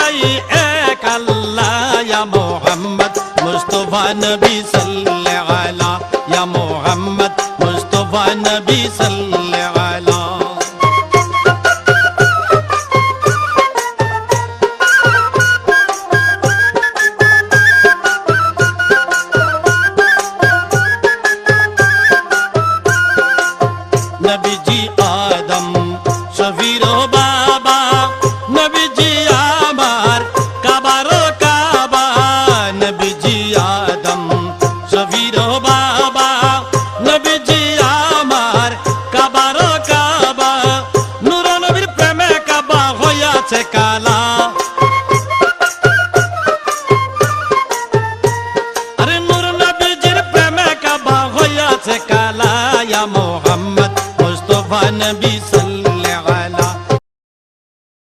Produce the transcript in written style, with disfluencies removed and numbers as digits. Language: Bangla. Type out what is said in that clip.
দুটাই এক আল্লাহ ইয়া মুহাম্মদ মুস্তাফা নবী সাল্লাল্লাহু আলা ইয়া মুহাম্মদ মুস্তাফা নবী সাল্লাল্লাহু আলা নবীজি আদম শফির বাবা নবীজি আমার কাবার কাবা নবীজি আদম শফির বাবা নবীজি আমার কাবার কাবা নূর নবীর প্রেমে কাবা